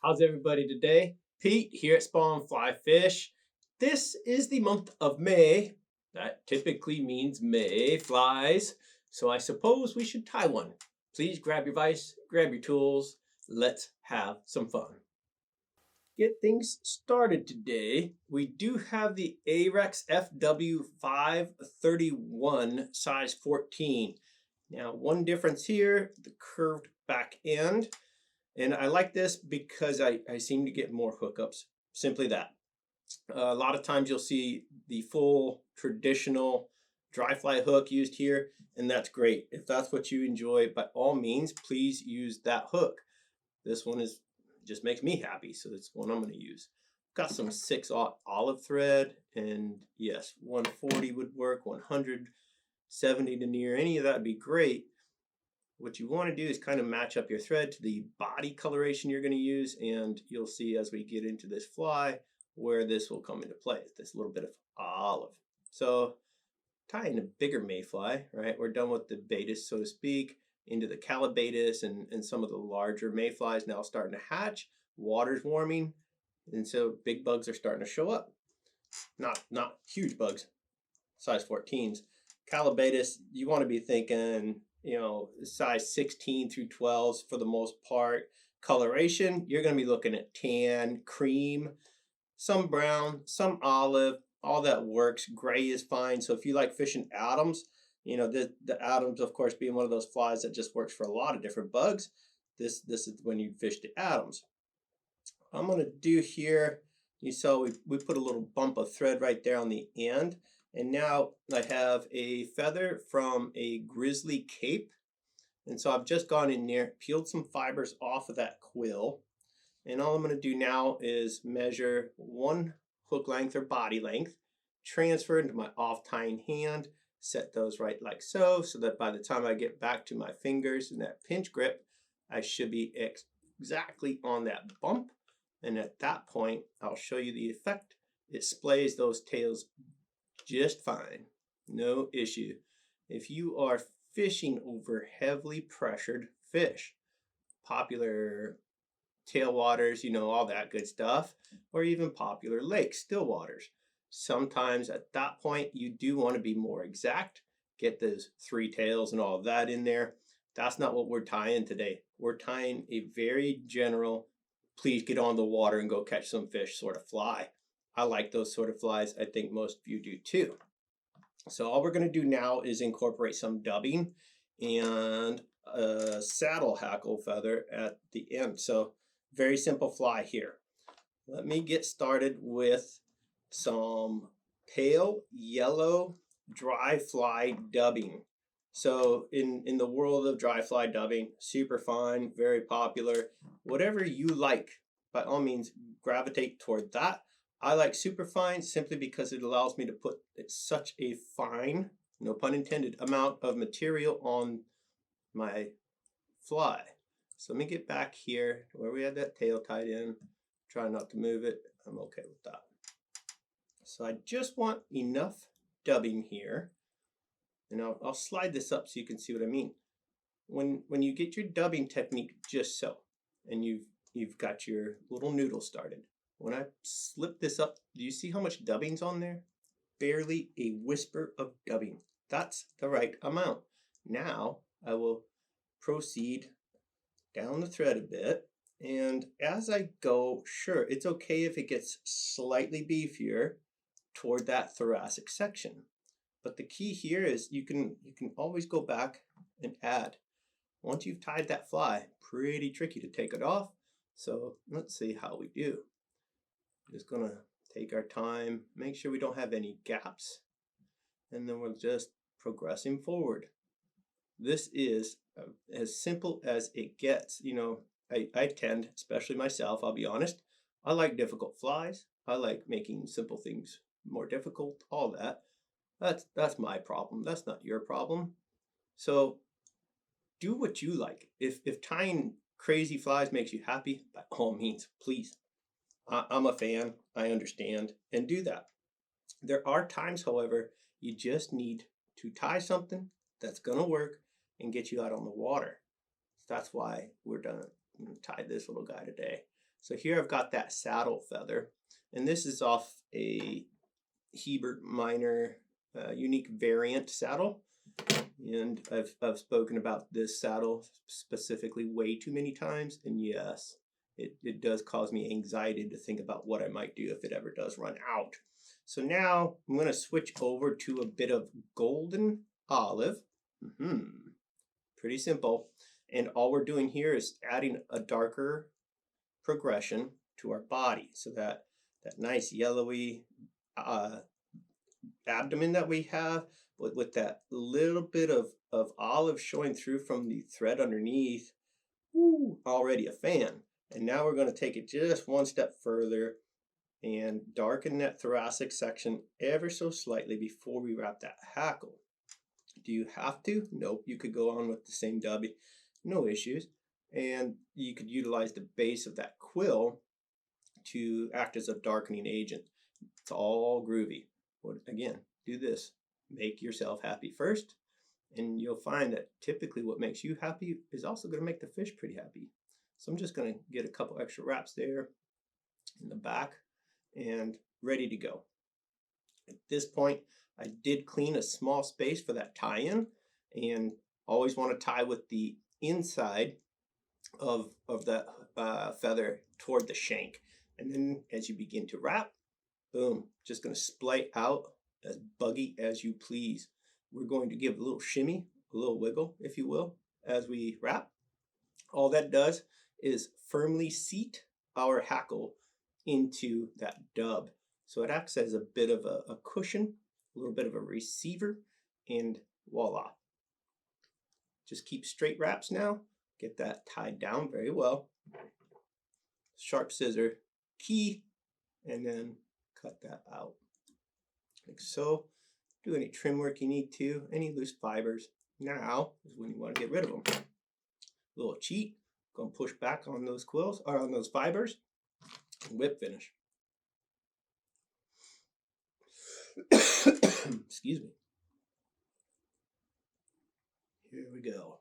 How's everybody today? Pete here at Spawn Fly Fish. This is the month of May. That typically means May flies. So I suppose we should tie one. Please grab your vise, grab your tools. Let's have some fun. Get things started today. We do have the Ahrex FW531 size 14. Now, one difference here, the curved back end. And I like this because I seem to get more hookups. Simply that. A lot of times you'll see the full traditional dry fly hook used here, and that's great. If that's what you enjoy, by all means, please use that hook. This one just makes me happy, so that's one I'm going to use. Got some 6/0 olive thread, and yes, 140 would work, 170 denier, any of that would be great. What you want to do is kind of match up your thread to the body coloration you're going to use, and you'll see as we get into this fly where this will come into play, this little bit of olive. So tying a bigger mayfly, right? We're done with the betas, so to speak, into the calabatus and some of the larger mayflies now starting to hatch. Water's warming, and so big bugs are starting to show up. Not huge bugs, size 14s. Calabatus, you want to be thinking, size 16 through 12s for the most part. Coloration, you're going to be looking at tan, cream, some brown, some olive, all that works. Gray is fine. So if you like fishing Adams, the Adams, of course, being one of those flies that just works for a lot of different bugs, this is when you fish the Adams. I'm going to do here, you saw we put a little bump of thread right there on the end. And now I have a feather from a Grizzly cape. And so I've just gone in there, peeled some fibers off of that quill. And all I'm going to do now is measure one hook length or body length, transfer into my off tying hand, set those right like so that by the time I get back to my fingers in that pinch grip, I should be exactly on that bump. And at that point, I'll show you the effect. It splays those tails just fine, no issue. If you are fishing over heavily pressured fish, popular tailwaters, all that good stuff, or even popular lakes, still waters, sometimes at that point you do want to be more exact, get those 3 tails and all of that in there. That's not what we're tying today. We're tying a very general, please get on the water and go catch some fish sort of fly. I like those sort of flies. I think most of you do too. So all we're going to do now is incorporate some dubbing and a saddle hackle feather at the end. So very simple fly here. Let me get started with some pale yellow dry fly dubbing. So in the world of dry fly dubbing, super fine, very popular. Whatever you like, by all means, gravitate toward that. I like super fine simply because it allows me to put such a fine, no pun intended, amount of material on my fly. So let me get back here where we had that tail tied in. Try not to move it. I'm okay with that. So I just want enough dubbing here. And I'll slide this up so you can see what I mean. When you get your dubbing technique just so, and you've got your little noodle started, when I slip this up, do you see how much dubbing's on there? Barely a whisper of dubbing. That's the right amount. Now I will proceed down the thread a bit. And as I go, sure, it's okay if it gets slightly beefier toward that thoracic section. But the key here is you can always go back and add. Once you've tied that fly, pretty tricky to take it off. So let's see how we do. Just gonna take our time, make sure we don't have any gaps, and then we're just progressing forward. This is as simple as it gets. I tend, especially myself, I'll be honest, I like difficult flies. I like making simple things more difficult, all that. That's my problem. That's not your problem. So do what you like. If tying crazy flies makes you happy, by all means, please. I'm a fan, I understand, and do that. There are times, however, you just need to tie something that's going to work and get you out on the water. That's why we're going to tie this little guy today. So here I've got that saddle feather, and this is off a Hebert Minor unique variant saddle. And I've spoken about this saddle specifically way too many times, and yes, it does cause me anxiety to think about what I might do if it ever does run out. So now I'm going to switch over to a bit of golden olive. Pretty simple. And all we're doing here is adding a darker progression to our body, so that nice yellowy abdomen that we have, with that little bit of olive showing through from the thread underneath. Woo, already a fan. And now we're going to take it just one step further and darken that thoracic section ever so slightly before we wrap that hackle. Do you have to? Nope. You could go on with the same dubby, no issues. And you could utilize the base of that quill to act as a darkening agent. It's all groovy. But again, do this. Make yourself happy first, and you'll find that typically what makes you happy is also going to make the fish pretty happy. So I'm just going to get a couple extra wraps there in the back and ready to go. At this point, I did clean a small space for that tie-in, and always want to tie with the inside of that feather toward the shank. And then as you begin to wrap, boom, just going to splay out as buggy as you please. We're going to give a little shimmy, a little wiggle, if you will, as we wrap. All that does is firmly seat our hackle into that dub. So it acts as a bit of a cushion, a little bit of a receiver, and voila. Just keep straight wraps now. Get that tied down very well. Sharp scissor, key, and then cut that out. Like so. Do any trim work you need to, any loose fibers. Now is when you want to get rid of them. A little cheat, gonna push back on those quills, or on those fibers, and whip finish. Excuse me. Here we go.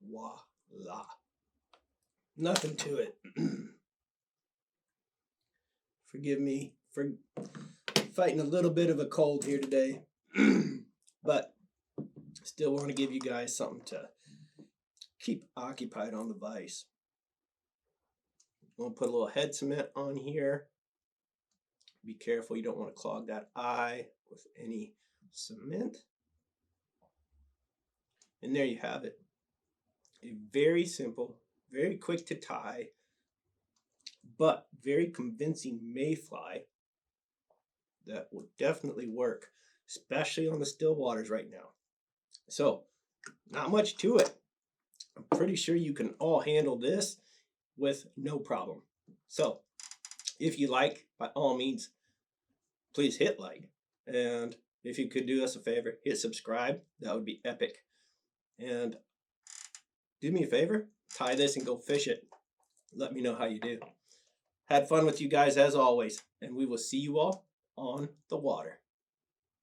Voila. Nothing to it. Forgive me for fighting a little bit of a cold here today, but still want to give you guys something to keep occupied on the vise. I'm going to put a little head cement on here. Be careful, you don't want to clog that eye with any cement. And there you have it. A very simple, very quick to tie, but very convincing mayfly that will definitely work, especially on the still waters right now. So, not much to it. I'm pretty sure you can all handle this with no problem. So, if you like, by all means, please hit like. And if you could do us a favor, hit subscribe. That would be epic. And do me a favor, tie this and go fish it. Let me know how you do. Had fun with you guys as always, and we will see you all on the water.